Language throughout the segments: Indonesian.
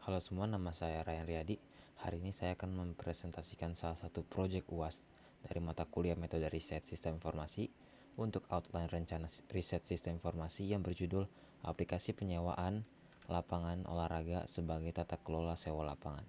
Halo semua, nama saya Ryan Riyadi. Hari ini saya akan mempresentasikan salah satu proyek UAS dari mata kuliah metode riset sistem informasi untuk outline rencana riset sistem informasi yang berjudul aplikasi penyewaan lapangan olahraga sebagai tata kelola sewa lapangan.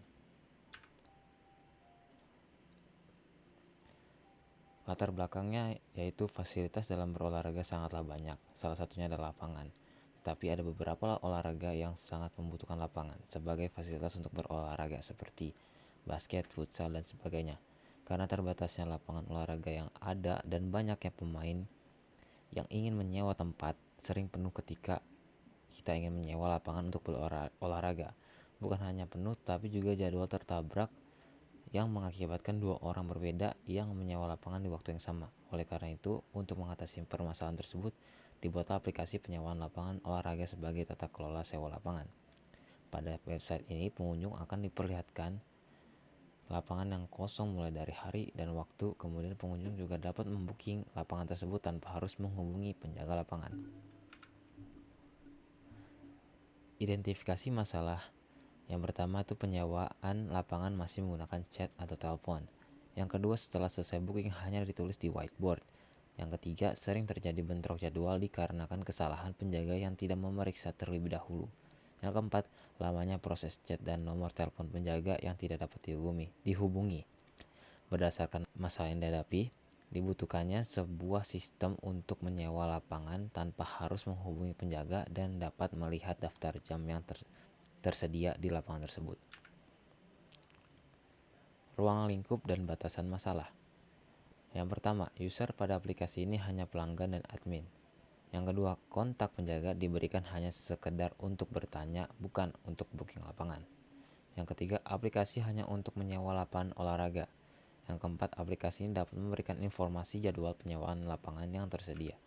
Latar belakangnya yaitu fasilitas dalam berolahraga sangatlah banyak, salah satunya adalah lapangan. Tetapi ada beberapa olahraga yang sangat membutuhkan lapangan sebagai fasilitas untuk berolahraga seperti basket, futsal, dan sebagainya. Karena terbatasnya lapangan olahraga yang ada dan banyaknya pemain yang ingin menyewa tempat sering penuh ketika kita ingin menyewa lapangan untuk berolahraga. Bukan hanya penuh, tapi juga jadwal tertabrak yang mengakibatkan dua orang berbeda yang menyewa lapangan di waktu yang sama. Oleh karena itu, untuk mengatasi permasalahan tersebut, dibuatlah aplikasi penyewaan lapangan olahraga sebagai tata kelola sewa lapangan. Pada website ini, pengunjung akan diperlihatkan lapangan yang kosong mulai dari hari dan waktu. Kemudian pengunjung juga dapat membooking lapangan tersebut tanpa harus menghubungi penjaga lapangan. Identifikasi masalah. Yang pertama itu penyewaan lapangan masih menggunakan chat atau telepon. Yang kedua, setelah selesai booking hanya ditulis di whiteboard. Yang ketiga, sering terjadi bentrok jadwal dikarenakan kesalahan penjaga yang tidak memeriksa terlebih dahulu. Yang keempat, lamanya proses chat dan nomor telepon penjaga yang tidak dapat dihubungi. Berdasarkan masalah yang dihadapi, dibutuhkannya sebuah sistem untuk menyewa lapangan tanpa harus menghubungi penjaga dan dapat melihat daftar jam yang tersedia di lapangan tersebut. Ruang lingkup dan batasan masalah. Yang pertama, user pada aplikasi ini hanya pelanggan dan admin. Yang kedua, kontak penjaga diberikan hanya sekedar untuk bertanya, bukan untuk booking lapangan. Yang ketiga, aplikasi hanya untuk menyewa lapangan olahraga. Yang keempat, aplikasi ini dapat memberikan informasi jadwal penyewaan lapangan yang tersedia.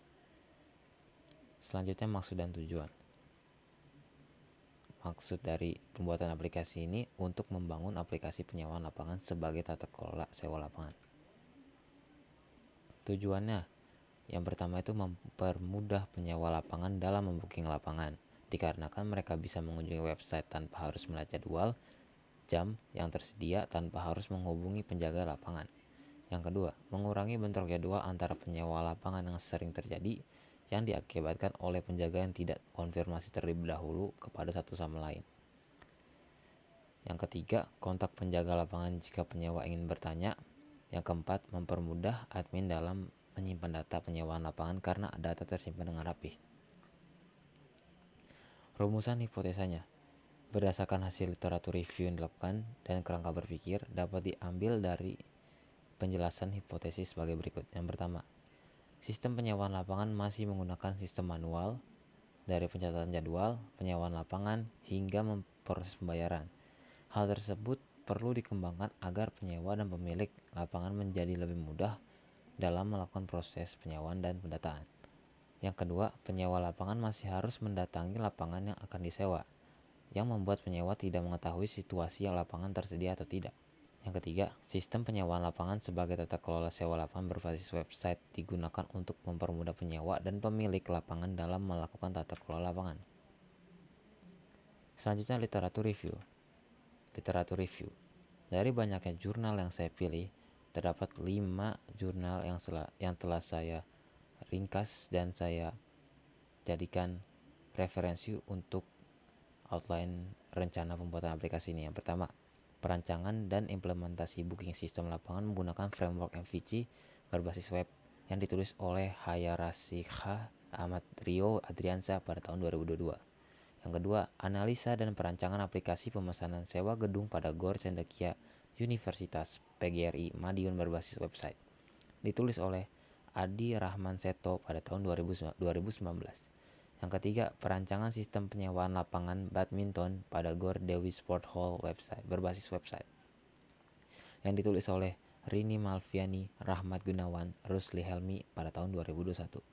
Selanjutnya, maksud dan tujuan. Maksud dari pembuatan aplikasi ini untuk membangun aplikasi penyewaan lapangan sebagai tata kelola sewa lapangan. Tujuannya, yang pertama itu mempermudah penyewa lapangan dalam membooking lapangan, dikarenakan mereka bisa mengunjungi website tanpa harus melihat jadwal jam yang tersedia tanpa harus menghubungi penjaga lapangan. Yang kedua, mengurangi bentrok jadwal antara penyewa lapangan yang sering terjadi yang diakibatkan oleh penjaga yang tidak konfirmasi terlebih dahulu kepada satu sama lain. Yang ketiga, kontak penjaga lapangan jika penyewa ingin bertanya. Yang keempat, mempermudah admin dalam menyimpan data penyewaan lapangan karena data tersimpan dengan rapih. Rumusan hipotesanya. Berdasarkan hasil literatur review yang dilakukan dan kerangka berpikir dapat diambil dari penjelasan hipotesis sebagai berikut. Yang pertama, sistem penyewaan lapangan masih menggunakan sistem manual dari pencatatan jadwal, penyewaan lapangan, hingga proses pembayaran. Hal tersebut perlu dikembangkan agar penyewa dan pemilik lapangan menjadi lebih mudah dalam melakukan proses penyewaan dan pendataan. Yang kedua, penyewa lapangan masih harus mendatangi lapangan yang akan disewa, yang membuat penyewa tidak mengetahui situasi lapangan tersedia atau tidak. Yang ketiga, sistem penyewaan lapangan sebagai tata kelola sewa lapangan berbasis website digunakan untuk mempermudah penyewa dan pemilik lapangan dalam melakukan tata kelola lapangan. Selanjutnya, literatur review. Dari banyaknya jurnal yang saya pilih, terdapat 5 jurnal yang telah saya ringkas dan saya jadikan referensi untuk outline rencana pembuatan aplikasi ini. Yang pertama, perancangan dan implementasi booking sistem lapangan menggunakan framework MVC berbasis web yang ditulis oleh Hayarasikha Ahmad Rio Adriansa pada tahun 2022. Yang kedua, analisa dan perancangan aplikasi pemesanan sewa gedung pada Gor Cendekia Universitas PGRI Madiun berbasis website. Ditulis oleh Adi Rahman Seto pada tahun 2019. Yang ketiga, perancangan sistem penyewaan lapangan badminton pada Gor Dewi Sport Hall berbasis website. Yang ditulis oleh Rini Malviani, Rahmat Gunawan, Rusli Helmi pada tahun 2021.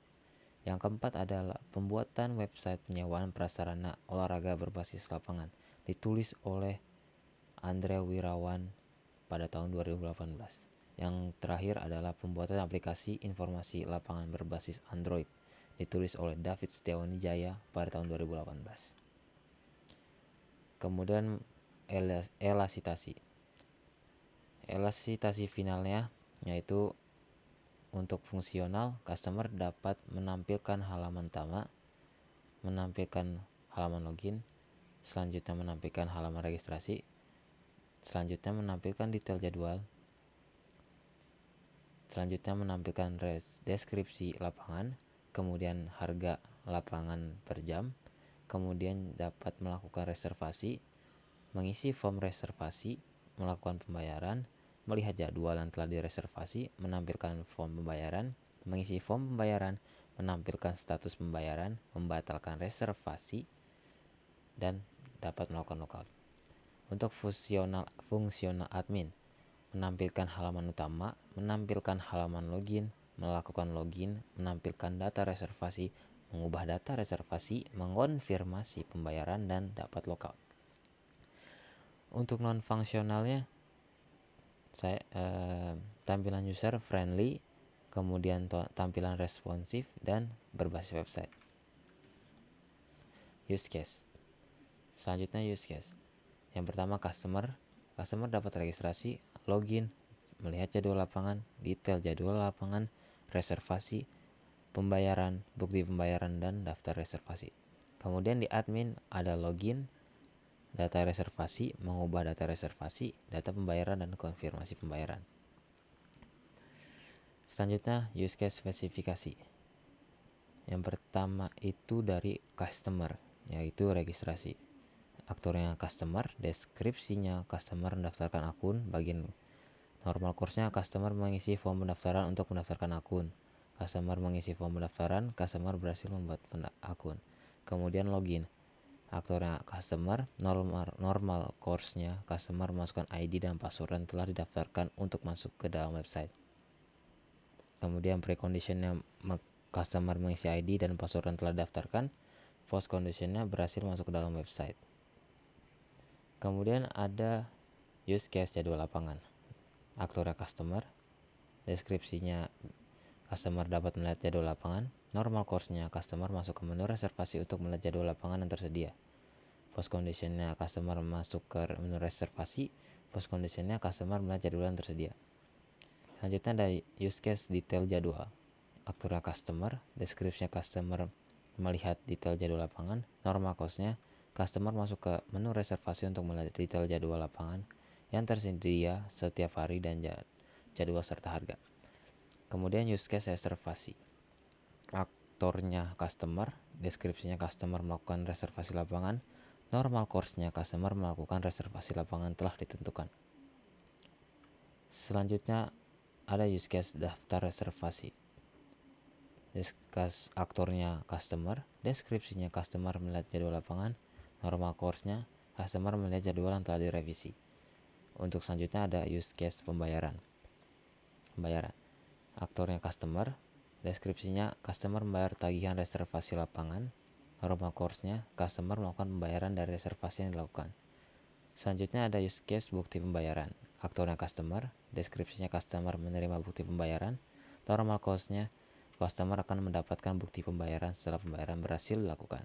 Yang keempat adalah pembuatan website penyewaan prasarana olahraga berbasis lapangan. Ditulis oleh Andre Wirawan pada tahun 2018. Yang terakhir adalah pembuatan aplikasi informasi lapangan berbasis Android. Ditulis oleh David Setiawan Jaya pada tahun 2018. Kemudian elasitasi. Elasitasi finalnya yaitu untuk fungsional, customer dapat menampilkan halaman utama, menampilkan halaman login, selanjutnya menampilkan halaman registrasi, selanjutnya menampilkan detail jadwal, selanjutnya menampilkan deskripsi lapangan, kemudian harga lapangan per jam, kemudian dapat melakukan reservasi, mengisi form reservasi, melakukan pembayaran, melihat jadwal yang telah direservasi, menampilkan form pembayaran, mengisi form pembayaran, menampilkan status pembayaran, membatalkan reservasi, dan dapat melakukan logout. Untuk fungsional admin, menampilkan halaman utama, menampilkan halaman login, melakukan login, menampilkan data reservasi, mengubah data reservasi, mengonfirmasi pembayaran, dan dapat logout. Untuk non fungsionalnya, saya tampilan user friendly, kemudian tampilan responsif dan berbasis website. Use case. Selanjutnya use case. Yang pertama customer dapat registrasi, login, melihat jadwal lapangan, detail jadwal lapangan, reservasi, pembayaran, bukti pembayaran, dan daftar reservasi. Kemudian di admin ada login, data reservasi, mengubah data reservasi, data pembayaran, dan konfirmasi pembayaran. Selanjutnya use case spesifikasi. Yang pertama itu dari customer, yaitu registrasi. Aktornya customer, deskripsinya customer mendaftarkan akun, bagian normal course-nya customer mengisi form pendaftaran untuk mendaftarkan akun. Customer mengisi form pendaftaran, customer berhasil membuat akun. Kemudian login. Aktornya customer, normal course-nya customer masukkan ID dan password yang telah didaftarkan untuk masuk ke dalam website. Kemudian precondition-nya customer mengisi ID dan password yang telah didaftarkan. Post condition-nya berhasil masuk ke dalam website. Kemudian ada use case jadwal lapangan. Aktornya customer, deskripsinya customer dapat melihat jadwal lapangan, normal course-nya customer masuk ke menu reservasi untuk melihat jadwal lapangan yang tersedia. Post condition-nya customer masuk ke menu reservasi, post condition-nya customer melihat jadwal yang tersedia. Selanjutnya ada use case detail jadwal. Aktornya customer, deskripsinya customer melihat detail jadwal lapangan, normal course-nya customer masuk ke menu reservasi untuk melihat detail jadwal lapangan yang tersedia setiap hari dan jadwal serta harga. Kemudian use case reservasi. Aktornya customer, deskripsinya customer melakukan reservasi lapangan, normal course-nya customer melakukan reservasi lapangan telah ditentukan. Selanjutnya ada use case daftar reservasi. Aktornya customer, deskripsinya customer melihat jadwal lapangan, normal course-nya customer melihat jadwal yang telah direvisi. Untuk selanjutnya ada use case pembayaran. Aktornya customer, deskripsinya customer membayar tagihan reservasi lapangan, normal course-nya customer melakukan pembayaran dari reservasi yang dilakukan. Selanjutnya ada use case bukti pembayaran. Aktornya customer, deskripsinya customer menerima bukti pembayaran, normal course-nya customer akan mendapatkan bukti pembayaran setelah pembayaran berhasil dilakukan.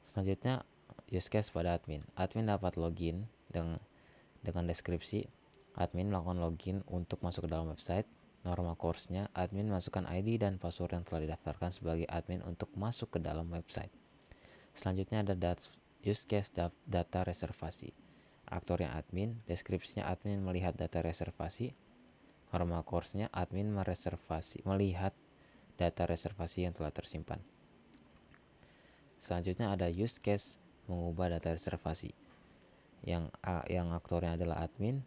Selanjutnya use case pada admin. Admin dapat login dengan deskripsi admin melakukan login untuk masuk ke dalam website. Normal course-nya admin masukkan ID dan password yang telah didaftarkan sebagai admin untuk masuk ke dalam website. Selanjutnya ada use case data reservasi. Aktornya admin, deskripsinya admin melihat data reservasi. Normal course-nya admin melihat data reservasi yang telah tersimpan. Selanjutnya ada use case mengubah data reservasi. Yang aktornya adalah admin,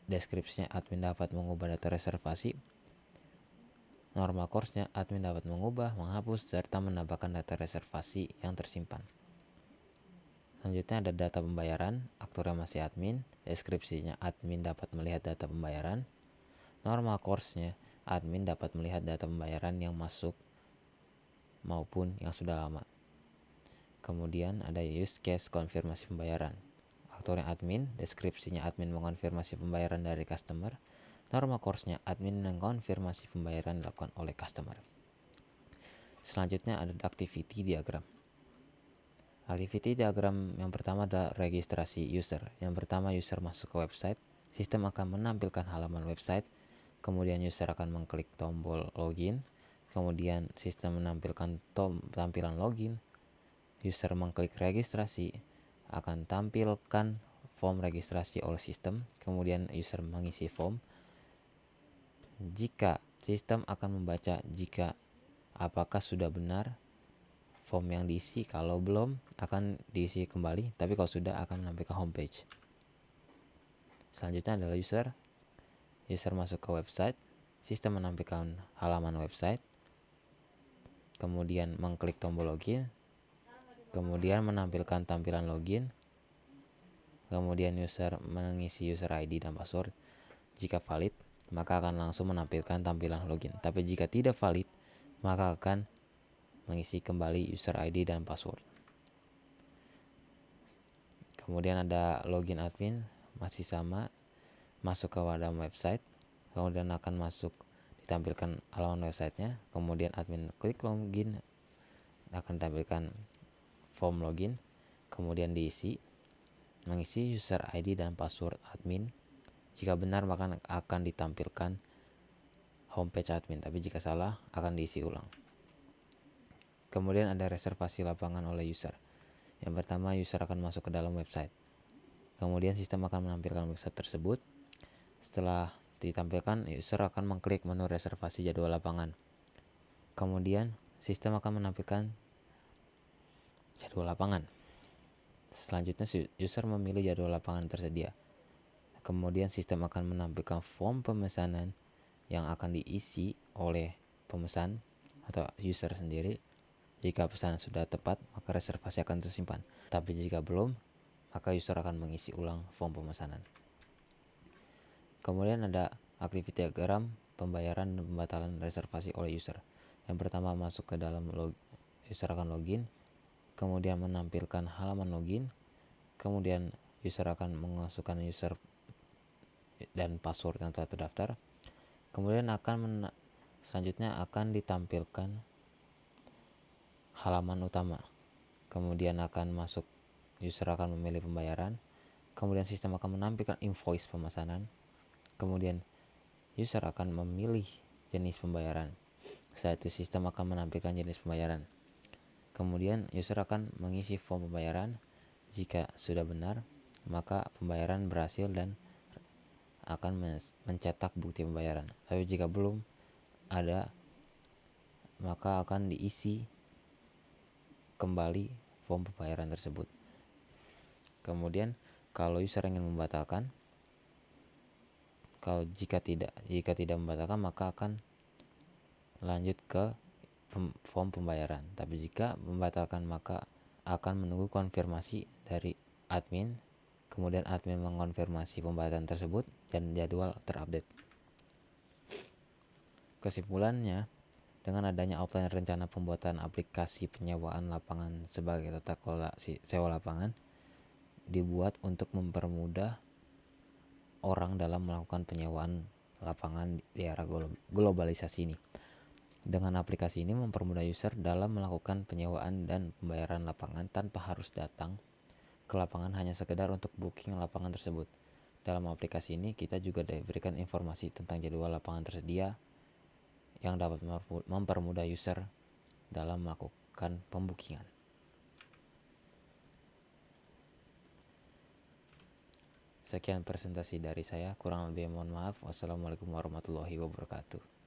deskripsinya admin dapat mengubah data reservasi. Normal course-nya admin dapat mengubah, menghapus, serta menambahkan data reservasi yang tersimpan. Selanjutnya ada data pembayaran. Aktornya masih admin, deskripsinya admin dapat melihat data pembayaran. Normal course-nya admin dapat melihat data pembayaran yang masuk maupun yang sudah lama. Kemudian ada use case konfirmasi pembayaran. Aktornya admin, deskripsinya admin mengonfirmasi pembayaran dari customer. Normal course-nya admin mengonfirmasi pembayaran dilakukan oleh customer. Selanjutnya ada activity diagram. Activity diagram yang pertama adalah registrasi user. Yang pertama, user masuk ke website, sistem akan menampilkan halaman website, kemudian user akan mengklik tombol login, kemudian sistem menampilkan tampilan login, user mengklik registrasi, akan tampilkan form registrasi oleh sistem, kemudian user mengisi form. Jika sistem akan membaca jika apakah sudah benar form yang diisi, kalau belum akan diisi kembali, tapi kalau sudah akan menampilkan homepage. Selanjutnya adalah user masuk ke website, sistem menampilkan halaman website, kemudian mengklik tombol login, kemudian menampilkan tampilan login, kemudian user mengisi user ID dan password. Jika valid, maka akan langsung menampilkan tampilan login, tapi jika tidak valid, maka akan mengisi kembali user ID dan password. Kemudian ada login admin, masih sama, masuk ke dalam website, kemudian akan masuk ditampilkan halaman websitenya, kemudian admin klik login, akan ditampilkan form login, kemudian diisi, mengisi user ID dan password admin. Jika benar maka akan ditampilkan homepage admin, tapi jika salah akan diisi ulang. Kemudian ada reservasi lapangan oleh user. Yang pertama, user akan masuk ke dalam website. Kemudian sistem akan menampilkan website tersebut. Setelah ditampilkan, user akan mengklik menu reservasi jadwal lapangan. Kemudian sistem akan menampilkan jadwal lapangan. Selanjutnya user memilih jadwal lapangan tersedia. Kemudian sistem akan menampilkan form pemesanan yang akan diisi oleh pemesan atau user sendiri. Jika pesanan sudah tepat, maka reservasi akan tersimpan. Tapi jika belum, maka user akan mengisi ulang form pemesanan. Kemudian ada activity diagram pembayaran dan pembatalan reservasi oleh user. Yang pertama, masuk ke dalam user akan login, kemudian menampilkan halaman login, kemudian user akan memasukkan user dan password yang telah terdaftar. Kemudian selanjutnya akan ditampilkan halaman utama. Kemudian akan masuk, user akan memilih pembayaran. Kemudian sistem akan menampilkan invoice pemesanan. Kemudian user akan memilih jenis pembayaran. Setelah itu sistem akan menampilkan jenis pembayaran. Kemudian user akan mengisi form pembayaran. Jika sudah benar, maka pembayaran berhasil dan akan mencetak bukti pembayaran. Tapi jika belum ada, maka akan diisi kembali form pembayaran tersebut. Kemudian kalau user ingin membatalkan, jika tidak membatalkan, maka akan lanjut ke form pembayaran. Tapi jika membatalkan, maka akan menunggu konfirmasi dari admin. Kemudian admin mengonfirmasi pembatalan tersebut dan jadwal terupdate. Kesimpulannya, dengan adanya outline rencana pembuatan aplikasi penyewaan lapangan sebagai tata kelola sewa lapangan dibuat untuk mempermudah orang dalam melakukan penyewaan lapangan di era globalisasi ini. Dengan aplikasi ini mempermudah user dalam melakukan penyewaan dan pembayaran lapangan tanpa harus datang ke lapangan hanya sekedar untuk booking lapangan tersebut. Dalam aplikasi ini kita juga diberikan informasi tentang jadwal lapangan tersedia yang dapat mempermudah user dalam melakukan pembookingan. Sekian presentasi dari saya, kurang lebih mohon maaf. Wassalamualaikum warahmatullahi wabarakatuh.